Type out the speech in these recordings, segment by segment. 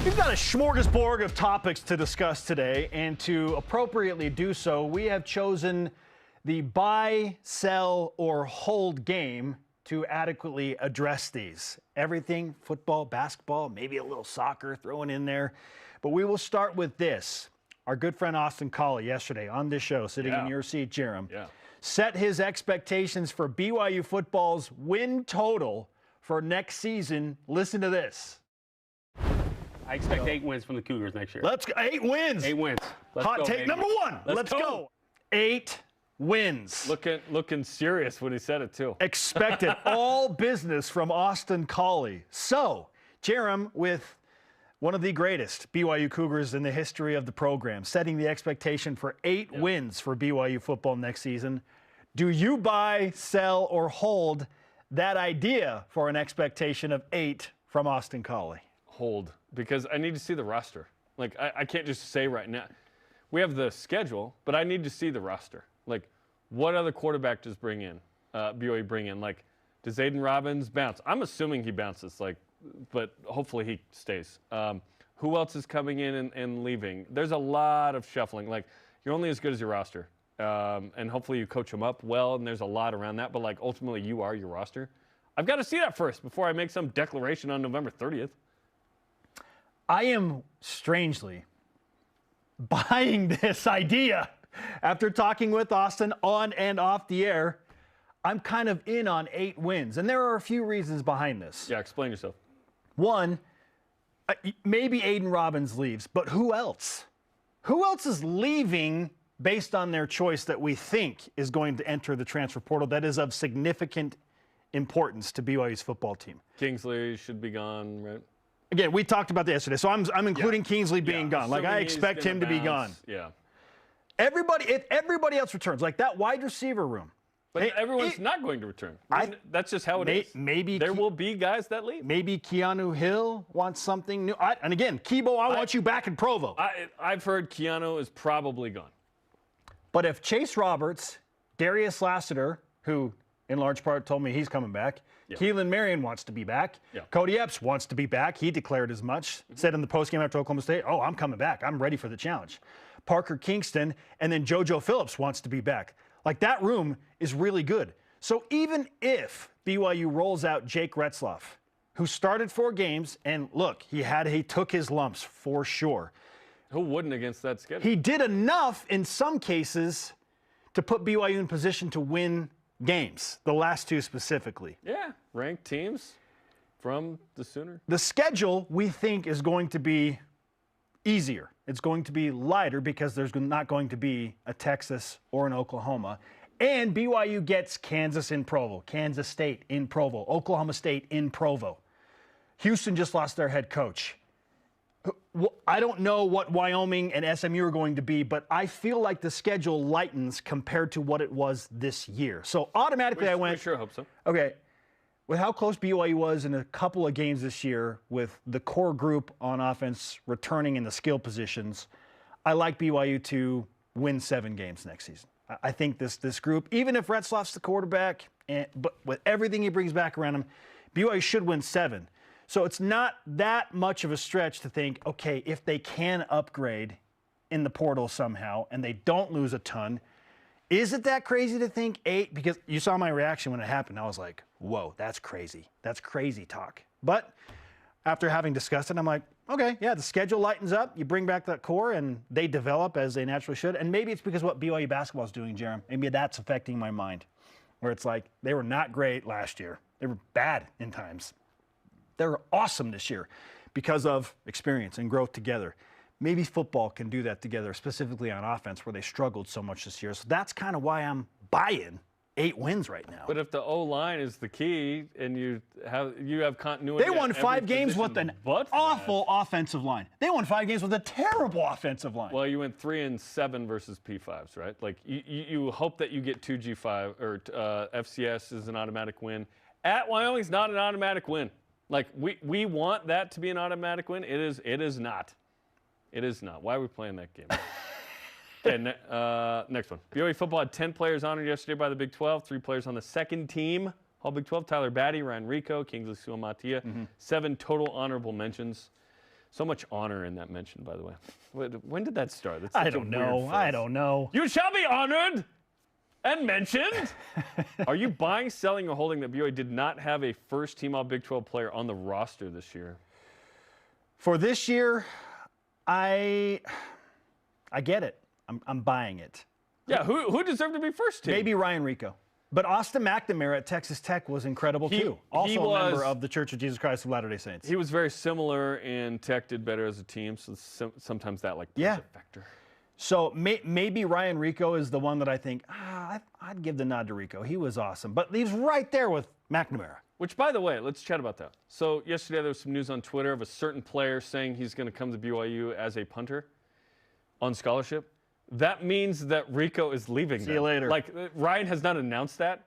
We've got a smorgasbord of topics to discuss today, and to appropriately do so, we have chosen the buy, sell, or hold game to adequately address these. Everything, football, basketball, maybe a little soccer thrown in there. But we will start with this. Our good friend Austin Colley yesterday on this show, sitting in your seat, Jarom, set his expectations for BYU football's win total for next season. Listen to this. I expect 8 wins from the Cougars next year. Let's go. 8 wins. 8 wins. Hot take number 1. Let's go. 8 wins. Looking serious when he said it, too. Expected. All business from Austin Colley. So, Jarom, with one of the greatest BYU Cougars in the history of the program, setting the expectation for 8 wins for BYU football next season. Do you buy, sell, or hold that idea for an expectation of 8 from Austin Colley? Hold, because I need to see the roster. Like, I can't just say right now. We have the schedule, but I need to see the roster. Like, what other quarterback does BYU bring in? Like, does Aiden Robbins bounce? I'm assuming he bounces, but hopefully he stays. Who else is coming in and leaving? There's a lot of shuffling. Like, you're only as good as your roster. And hopefully you coach them up well, and there's a lot around that. But, like, ultimately you are your roster. I've got to see that first before I make some declaration on November 30th. I am strangely buying this idea. After talking with Austin on and off the air, I'm kind of in on 8 wins. And there are a few reasons behind this. Yeah, explain yourself. One, maybe Aiden Robbins leaves, but who else? Who else is leaving based on their choice that we think is going to enter the transfer portal that is of significant importance to BYU's football team? Kingsley should be gone, right? Again, we talked about that yesterday, so I'm including Kingsley being gone. Like, I expect him to be gone. Yeah. If everybody else returns, like that wide receiver room. But everyone's not going to return. That's just how it is. Maybe there will be guys that leave. Maybe Keanu Hill wants something new. And again, Kibo, I want you back in Provo. I've heard Keanu is probably gone. But if Chase Roberts, Darius Lassiter, who in large part told me he's coming back, Keelan Marion wants to be back. Cody Epps wants to be back. He declared as much. Said in the postgame after Oklahoma State, oh, I'm coming back. I'm ready for the challenge. Parker Kingston, and then JoJo Phillips wants to be back. Like, that room is really good. So even if BYU rolls out Jake Retzloff, who started 4 games, and look, he took his lumps for sure. Who wouldn't against that schedule? He did enough in some cases to put BYU in position to win games, the last 2 specifically. Yeah, ranked teams from the Sooner. The schedule, we think, is going to be easier. It's going to be lighter because there's not going to be a Texas or an Oklahoma. And BYU gets Kansas in Provo, Kansas State in Provo, Oklahoma State in Provo. Houston just lost their head coach. I don't know what Wyoming and SMU are going to be, but I feel like the schedule lightens compared to what it was this year. So automatically I went, we sure hope so. Okay, with how close BYU was in a couple of games this year with the core group on offense returning in the skill positions, I like BYU to win 7 games next season. I think this group, even if Retzloff's the quarterback, but with everything he brings back around him, BYU should win 7. So it's not that much of a stretch to think, okay, if they can upgrade in the portal somehow and they don't lose a ton, is it that crazy to think 8? Because you saw my reaction when it happened. I was like, whoa, that's crazy. That's crazy talk. But after having discussed it, I'm like, okay, yeah, the schedule lightens up. You bring back that core and they develop as they naturally should. And maybe it's because what BYU basketball is doing, Jarom. Maybe that's affecting my mind, where it's like they were not great last year. They were bad in times. They're awesome this year because of experience and growth together. Maybe football can do that together, specifically on offense, where they struggled so much this year. So that's kind of why I'm buying 8 wins right now. But if the O-line is the key and you have continuity. They won 5 games with an awful offensive line. They won 5 games with a terrible offensive line. Well, you went 3-7 versus P5s, right? Like you hope that you get 2 G5 or FCS is an automatic win. At Wyoming's not an automatic win. Like, we want that to be an automatic win. It is not. It is not. Why are we playing that game? Okay, next one. BYU football had 10 players honored yesterday by the Big 12, 3 players on the second team. All Big 12, Tyler Batty, Ryan Rico, Kingsley Suamatia. 7 total honorable mentions. So much honor in that mention, by the way. When did that start? That's I such a don't weird know. phrase. I don't know. You shall be honored and mentioned. Are you buying, selling, or holding that BYU did not have a first-team All Big 12 player on the roster this year? For this year, I get it. I'm buying it. Yeah, who deserved to be first team? Maybe Ryan Rico. But Austin McNamara at Texas Tech was incredible too. Also a member of the Church of Jesus Christ of Latter-day Saints. He was very similar, and Tech did better as a team, so sometimes that plays a factor. So maybe Ryan Rico is the one that I think, I'd give the nod to Rico. He was awesome. But he's right there with McNamara. Which, by the way, let's chat about that. So yesterday there was some news on Twitter of a certain player saying he's going to come to BYU as a punter on scholarship. That means that Rico is leaving. See you later. Like, Ryan has not announced that,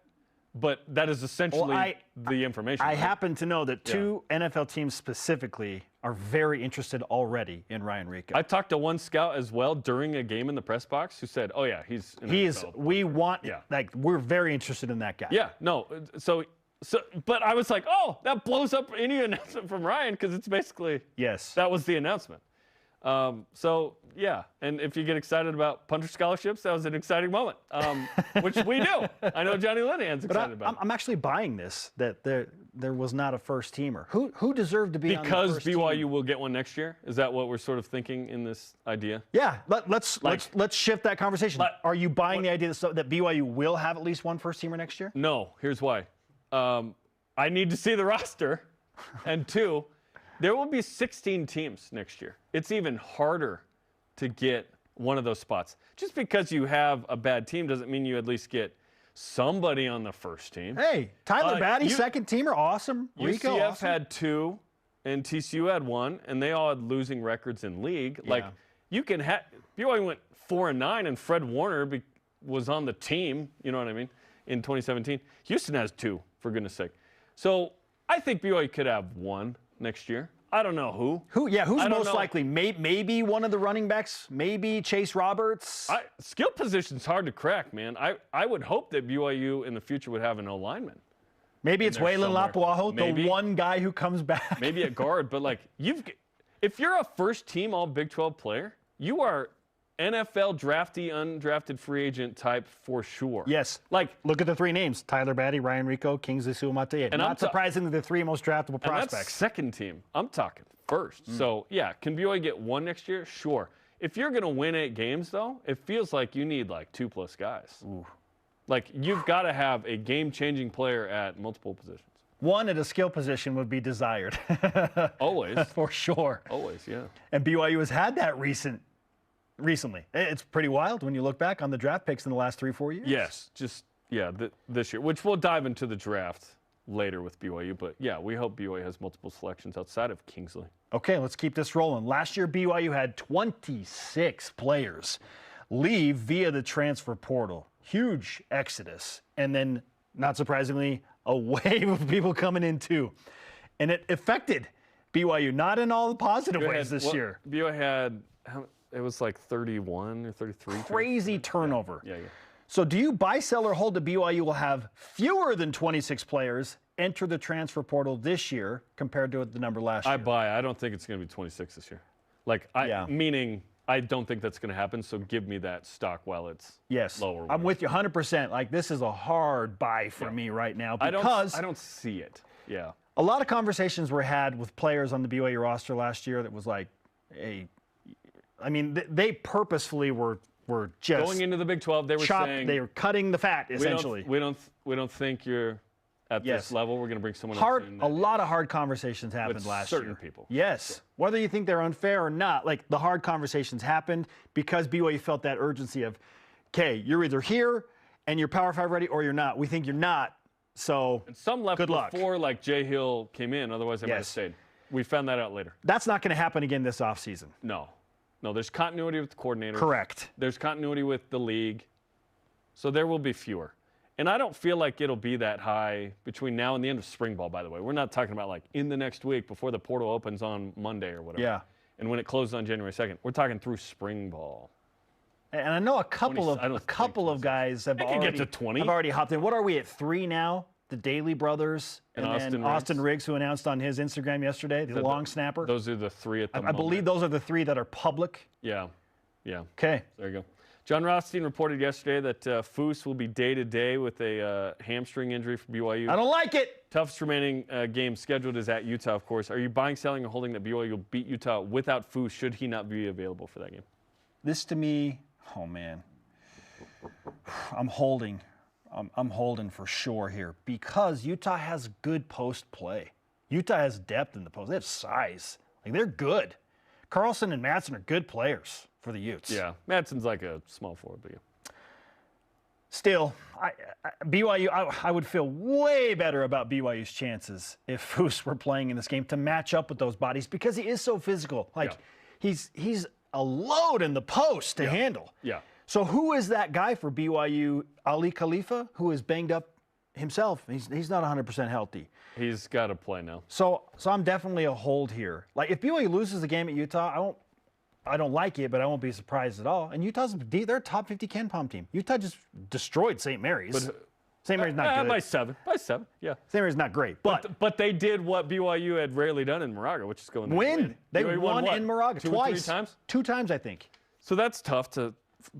but that is essentially the information. I happen to know that two NFL teams specifically are very interested already in Ryan Rico. I talked to one scout as well during a game in the press box who said, "Oh yeah, he's we want we're very interested in that guy." Yeah, no. So but I was like, "Oh, that blows up any announcement from Ryan because it's basically that was the announcement." So yeah, and if you get excited about punter scholarships, that was an exciting moment, which we do. I know Johnny Linehan's excited about. I'm actually buying this that there was not a first teamer. Who deserved to be on the first team? Because BYU will get one next year. Is that what we're sort of thinking in this idea? Yeah, let's shift that conversation. Are you buying the idea that BYU will have at least one first teamer next year? No. Here's why. I need to see the roster, and two. There will be 16 teams next year. It's even harder to get one of those spots. Just because you have a bad team doesn't mean you at least get somebody on the first team. Hey, Tyler Batty, second teamer, awesome. Rico, UCF awesome. had 2, and TCU had 1, and they all had losing records in league. Yeah. Like, you can have BYU went 4-9, and Fred Warner was on the team. You know what I mean? In 2017, Houston has 2, for goodness sake. So I think BYU could have 1 next year. I don't know who. Who's most likely? Maybe one of the running backs. Maybe Chase Roberts. Skill position's hard to crack, man. I would hope that BYU in the future would have an O-lineman. Maybe it's Waylon Lapuaho, Maybe. the one guy who comes back. Maybe at guard, but like if you're a first-team All Big 12 player, you are NFL draftee, undrafted free agent type for sure. Yes. Like, look at the 3 names: Tyler Batty, Ryan Rico, Kingsley Suamataia. And not surprisingly, the 3 most draftable prospects. And that's second team. I'm talking first. So yeah, can BYU get 1 next year? Sure. If you're going to win 8 games, though, it feels like you need like 2+ guys. Ooh. Like, you've got to have a game-changing player at multiple positions. 1 at a skill position would be desired. Always. For sure. Always, yeah. And BYU has had that recently. It's pretty wild when you look back on the draft picks in the last 3-4 years. Yes, this year, which we'll dive into the draft later with BYU. But yeah, we hope BYU has multiple selections outside of Kingsley. Okay, let's keep this rolling. Last year, BYU had 26 players leave via the transfer portal. Huge exodus. And then, not surprisingly, a wave of people coming in too. And it affected BYU, not in all the positive ways this year. BYU had, it was like 31 or 33. Crazy turnover. Yeah. So do you buy, sell, or hold that BYU will have fewer than 26 players enter the transfer portal this year compared to the number last year? I buy. I don't think it's going to be 26 this year. Meaning I don't think that's going to happen, so give me that stock while it's lower. I'm with you 100%. Like, this is a hard buy for me right now because I don't see it. Yeah. A lot of conversations were had with players on the BYU roster last year that was like, hey, I mean, they purposefully were just going into the Big 12. They were saying they were cutting the fat essentially. We don't think you're at this level. We're going to bring someone else in. A lot of hard conversations happened last year. Certain people. Yes. Sure. Whether you think they're unfair or not, like, the hard conversations happened because BYU felt that urgency of, okay, you're either here and you're Power 5 ready or you're not. We think you're not. So and some left good luck. Before like Jay Hill came in. Otherwise, they might have stayed. We found that out later. That's not going to happen again this offseason. No, there's continuity with the coordinator. Correct. There's continuity with the league. So there will be fewer. And I don't feel like it'll be that high between now and the end of spring ball, by the way. We're not talking about like in the next week before the portal opens on Monday or whatever. Yeah. And when it closes on January 2nd. We're talking through spring ball. And I know a couple of guys have already, get to 20. have already hopped in. What are we at, 3 now? the Daly brothers, and then Austin Riggs, who announced on his Instagram yesterday, the long snapper. Those are the three at the moment. I believe those are the three that are public. Yeah. Okay. There you go. John Rothstein reported yesterday that Foose will be day-to-day with a hamstring injury for BYU. I don't like it. Toughest remaining game scheduled is at Utah, of course. Are you buying, selling, or holding that BYU will beat Utah without Foose should he not be available for that game? This to me, oh man, I'm holding. I'm holding for sure here because Utah has good post play. Utah has depth in the post. They have size. Like, they're good. Carlson and Madsen are good players for the Utes. Yeah, Madsen's like a small forward, but yeah. Still, BYU, I would feel way better about BYU's chances if Foose were playing in this game to match up with those bodies because he is so physical. Like, he's a load in the post to handle. Yeah. So who is that guy for BYU? Ali Khalifa, who is banged up himself. He's not 100% healthy. He's got to play now. So I'm definitely a hold here. Like, if BYU loses the game at Utah, I don't like it, but I won't be surprised at all. And they're a top 50 KenPom team. Utah just destroyed St. Mary's. But St. Mary's not good. By seven, yeah. St. Mary's not great, but they did what BYU had rarely done in Moraga, which is going to win. They won in Moraga twice. 2 times? 2 times, I think. So that's tough to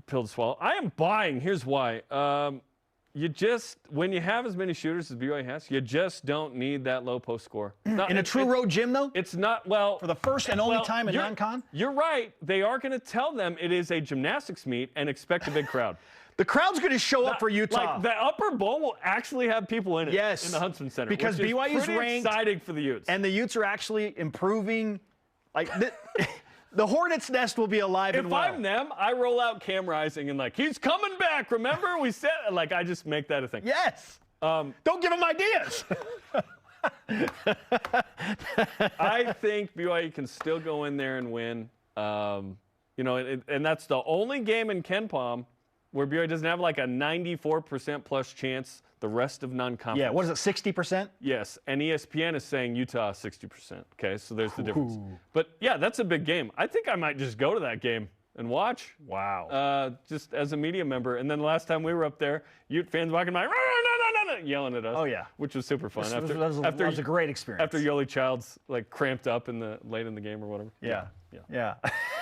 pill to swallow. I am buying. Here's why. When you have as many shooters as BYU has, you just don't need that low post score. In a true road gym, though? It's not, well. For the first and only time in non-con? You're right. They are going to tell them it is a gymnastics meet and expect a big crowd. The crowd's going to show up for Utah. Like, the upper bowl will actually have people in it. Yes. In the Huntsman Center. Because BYU's ranked. Exciting for the Utes. And the Utes are actually improving. Like, the hornet's nest will be alive and well. If I'm them, I roll out Cam Rising and he's coming back. Remember we said, I just make that a thing. Yes. Don't give him ideas. I think BYU can still go in there and win. And that's the only game in KenPom where BYU doesn't have like a 94% plus chance the rest of non-conference. Yeah, what is it, 60%? Yes, and ESPN is saying Utah 60%. Okay, so there's the difference. But yeah, that's a big game. I think I might just go to that game and watch. Wow. Just as a media member. And then the last time we were up there, Ute fans walking by, yelling at us. Oh yeah, which was super fun. That was a great experience. After Yoli Childs cramped up late in the game or whatever. Yeah.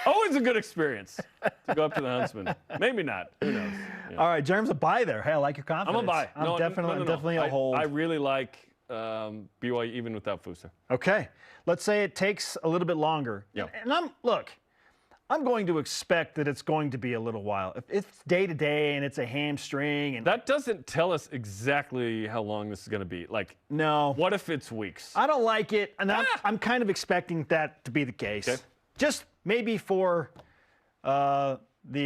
Always a good experience to go up to the Huntsman. Maybe not. Who knows? Yeah. All right, Jerem's a buy there. Hey, I like your confidence. I'm a buy. I'm definitely a hold. I really like BYU even without Fousseyni. Okay. Let's say it takes a little bit longer. Yeah. And I'm going to expect that it's going to be a little while. If it's day to day and it's a hamstring and that doesn't tell us exactly how long this is going to be. No. What if it's weeks? I don't like it, and I'm kind of expecting that to be the case. Okay. Just maybe for the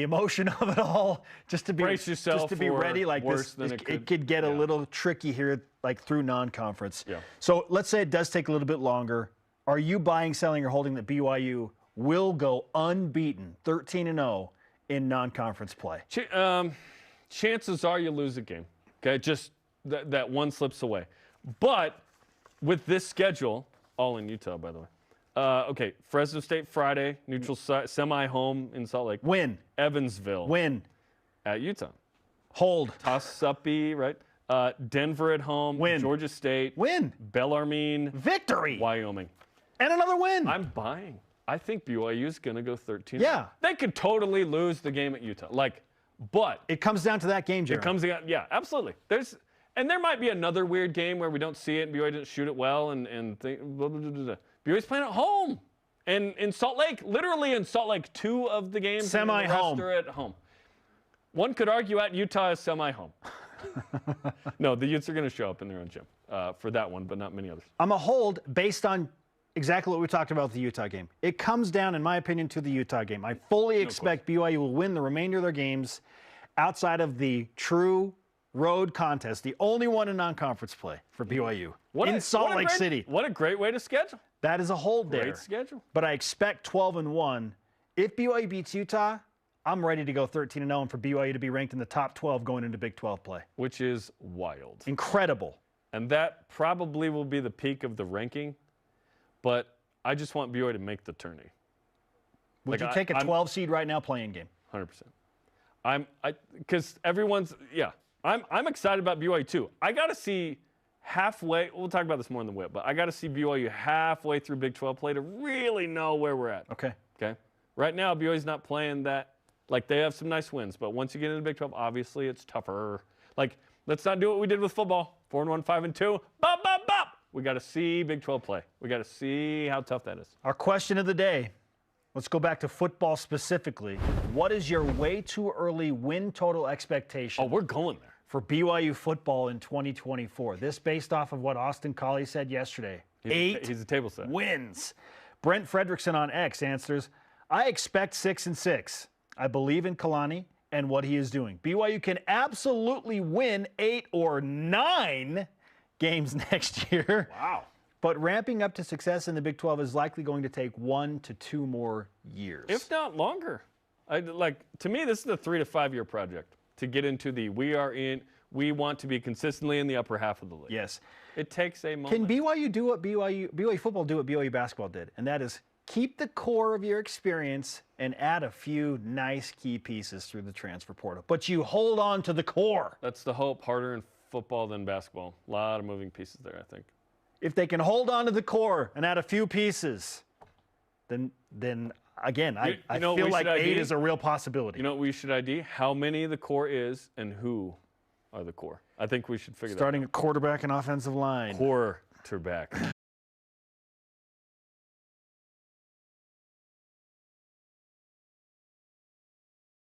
emotion of it all, just to be brace yourself, just to be ready. Like worse this, than it could get a little tricky here, through non-conference. Yeah. So let's say it does take a little bit longer. Are you buying, selling, or holding that BYU will go unbeaten, 13-0 in non-conference play? Chances are you lose a game. Okay, just that one slips away. But with this schedule, all in Utah, by the way. Okay, Fresno State Friday, neutral semi-home in Salt Lake. Win. Evansville. Win. At Utah. Hold. Toss-uppy, right? Denver at home. Win. Georgia State. Win. Bellarmine. Victory. Wyoming. And another win. I'm buying. I think BYU is going to go 13. Yeah. They could totally lose the game at Utah. But it comes down to that game, Jarom. It comes down, yeah, absolutely. And there might be another weird game where we don't see it and BYU didn't shoot it well and blah, blah, blah, blah. BYU's playing at home. And in Salt Lake, literally in Salt Lake, 2 of the games semi-home. The rest are at home. One could argue at Utah is semi-home. No, the Utes are going to show up in their own gym for that one, but not many others. I'm a hold based on exactly what we talked about with the Utah game. It comes down, in my opinion, to the Utah game. I fully expect BYU will win the remainder of their games outside of the true road contest, the only one in non-conference play for BYU in Salt Lake City. What a great way to schedule. That is a hold there. Great schedule. But I expect 12-1. If BYU beats Utah, I'm ready to go 13-0 and for BYU to be ranked in the top 12 going into Big 12 play. Which is wild. Incredible. And that probably will be the peak of the ranking. But I just want BYU to make the tourney. Would you take a 12 seed right now playing game? 100%. Because everyone's, I'm excited about BYU too. I got to see halfway. We'll talk about this more in the whip, but I got to see BYU halfway through Big 12 play to really know where we're at. Okay. Okay. Right now, BYU's not playing that. Like, they have some nice wins, but once you get into Big 12, obviously it's tougher. Like, let's not do what we did with football. 4-1, 5-2. Bop, bop, bop. We got to see Big 12 play. We got to see how tough that is. Our question of the day. Let's go back to football specifically. What is your way too early win total expectation? Oh, we're going there. For BYU football in 2024. This based off of what Austin Collie said yesterday. He's a table set. Wins. Brent Fredrickson on X answers, I expect 6-6. I believe in Kalani and what he is doing. BYU can absolutely win 8 or 9 games next year. Wow. But ramping up to success in the Big 12 is likely going to take 1 to 2 more years. If not longer. To me, this is a 3 to 5 year project to get into we want to be consistently in the upper half of the league. Yes. It takes a moment. Can BYU do what BYU football do what BYU basketball did? And that is keep the core of your experience and add a few nice key pieces through the transfer portal. But you hold on to the core. That's the hope. Harder in football than basketball. A lot of moving pieces there, I think. If they can hold on to the core and add a few pieces, then again, I feel like 8 is a real possibility. You know what we should ID? How many the core is and who are the core. I think we should figure that out. Starting at quarterback and offensive line. Quarterback.